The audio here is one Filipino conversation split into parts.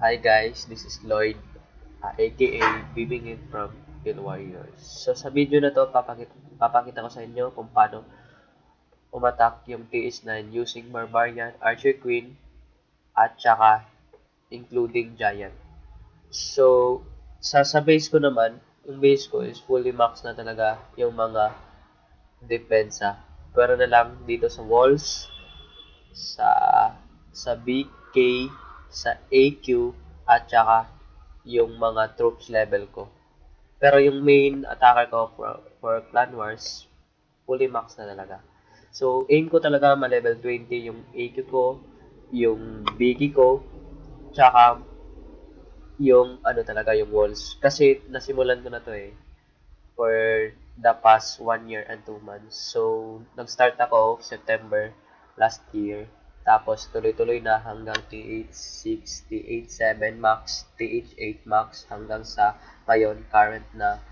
Hi guys, this is Lloyd, aka Bibingin from Kill Warriors. So sa video na to, papakita ko sa inyo kung paano umatak yung TS9 using Barbarian, Archer Queen, at saka including Giant. So sa base ko naman, yung base ko is fully max na talaga yung mga depensa. Pero na lang dito sa walls, sa BK, sa AQ, at saka yung mga troops level ko. Pero yung main attacker ko for Clan Wars, fully max na talaga. So, aim ko talaga ma-level 20 yung AQ ko, yung BK ko, tsaka yung ano talaga yung walls. Kasi nasimulan ko na to for the past 1 year and 2 months. So, nag-start ako September last year. Tapos, tuloy-tuloy na hanggang TH6, TH7 Max, TH8 Max, hanggang sa ngayon, current na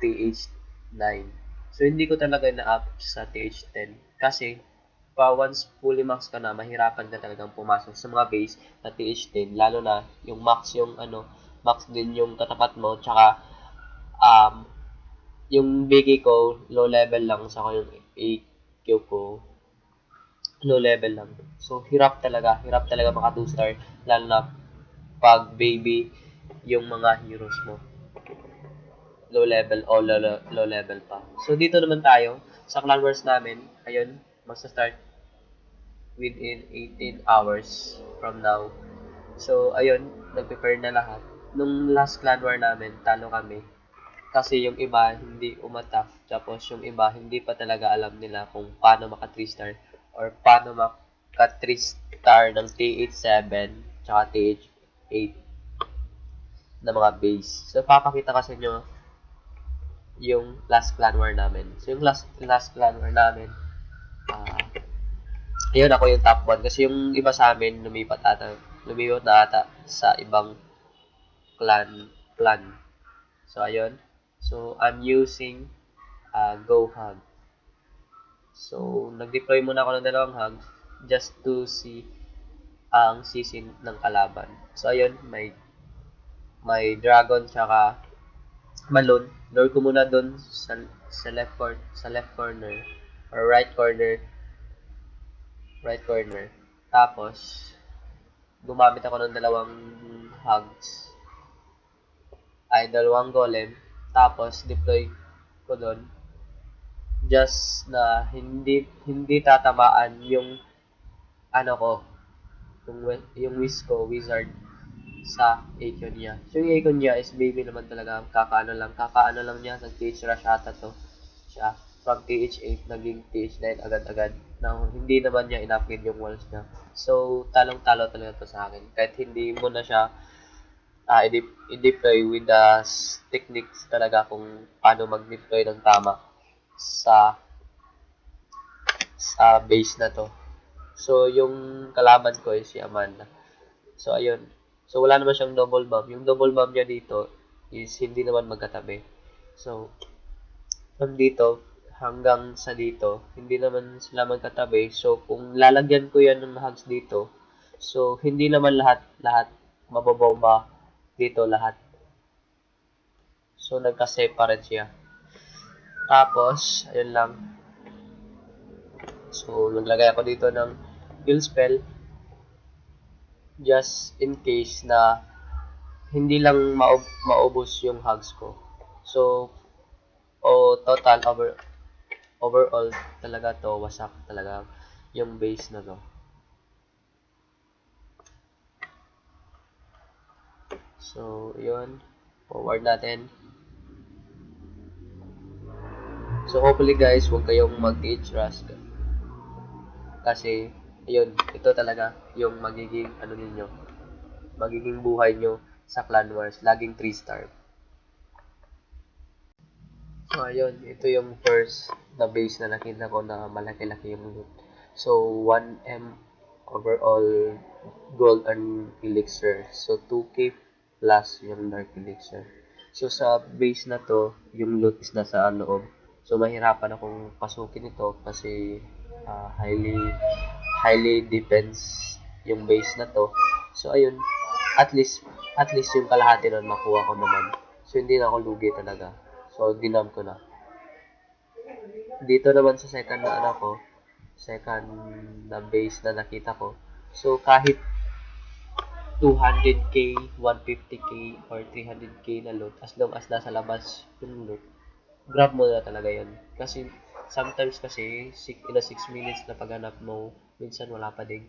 TH9. So, hindi ko talaga na-up sa TH10. Kasi, once fully max ka na, mahirapan ka talagang pumasok sa mga base na TH10. Lalo na, yung max yung max din yung katapat mo. Tsaka, um, yung biggie ko, low level lang. Saka yung AQ ko, low level lang. So, hirap talaga maka 2 star. Lalo na pag baby yung mga heroes mo. Low level o low level pa. So, dito naman tayo sa Clan Wars namin. Ayun, magsa-start within 18 hours from now. So, ayun, nag-prepare na lahat. Nung last Clan War namin, talo kami. Kasi yung iba hindi umatak, tapos yung iba hindi pa talaga alam nila kung paano maka 3 star or paano maka 3 star ng TH7 tsaka TH8 na mga base. So papakita ko sa inyo yung last clan war namin. So yung last clan war namin, uh, yun ako yung top 1 kasi yung iba sa amin lumipat na ata sa ibang clan. So ayun. So I'm using GoHug. So, nag-deploy muna ako ng dalawang hugs just to see ang sisin ng kalaban. So, ayun, may dragon tsaka malon. Lure ko muna doon sa left corner or right corner. Tapos, gumamit ako ng dalawang hugs. Ay, dalawang golem. Tapos, deploy ko doon just na hindi tatamaan yung ano ko, yung wizard sa Icon niya. So yung Icon niya is baby naman talaga, kakaano lang niya, nag-TH rush ata to siya. From TH8 naging TH9 agad-agad na hindi naman niya in-upgrade yung walls niya. So talong-talo talaga to sa akin. Kahit hindi mo na siya i-deploy with the techniques talaga kung paano mag-deploy ng tama sa base na to. So, yung kalaban ko is si Amanda. So, ayun. So, wala naman siyang double bomb. Yung double bomb niya dito is hindi naman magkatabi. So, from dito hanggang sa dito, hindi naman sila magkatabi. So, kung lalagyan ko yan ng hugs dito, so, hindi naman lahat mababomba dito lahat. So, nagka-separate siya. Tapos, ayun lang. So, naglagay ako dito ng heal spell just in case na hindi lang maubos yung hugs ko. So, total overall talaga to, wasak talaga yung base na to. So, yun. Forward natin. So, hopefully guys, huwag kayong mag-TH rush. Kasi, yun, ito talaga yung magiging magiging buhay nyo sa Clan Wars. Laging 3 star. So, ayun, ito yung first na base na nakita ko na malaki-laki yung loot. So, 1M overall gold and elixir. So, 2K plus yung dark elixir. So, sa base na to, yung loot is nasa loob. So, mahirapan akong pasukin ito kasi highly defense yung base na to. So, ayun, at least, yung kalahati nun makuha ko naman. So, hindi na ako lugi talaga. So, dinam ko na. Dito naman sa second na ano ko, second na base na nakita ko. So, kahit 200k, 150k, or 300k na loot, as long as nasa labas yung loot, grab mo na talaga yun. Kasi, sometimes kasi, in a 6 minutes na paghanap mo, minsan wala pa ding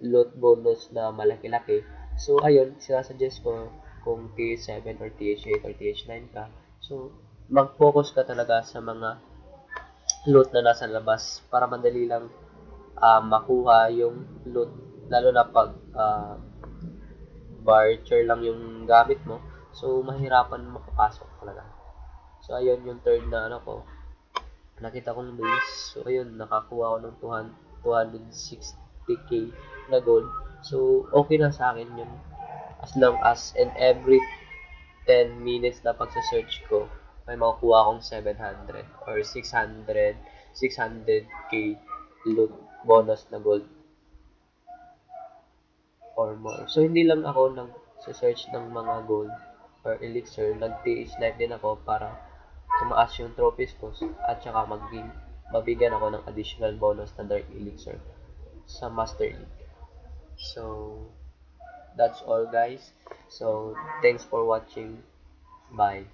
loot bonus na malaki-laki. So, ayun, sinasuggest ko kung TH7 or TH8 or TH9 ka. So, mag-focus ka talaga sa mga loot na nasa labas para madali lang makuha yung loot. Lalo na pag barter lang yung gamit mo. So, mahirapan makapasok talaga. So, ayun yung third na ano ko. Nakita kong base. So, ayun, nakakuha ko ng 260k na gold. So, okay na sa akin yun. As long as in every 10 minutes na pagsa-search ko, may makukuha akong 700 or 600k loot bonus na gold or more. So, hindi lang ako nag-search ng mga gold or elixir. Nag-TH life din ako para tumaas yung trophies ko at saka mabigyan ako ng additional bonus na dark elixir sa Master League. So, that's all guys. So, thanks for watching. Bye.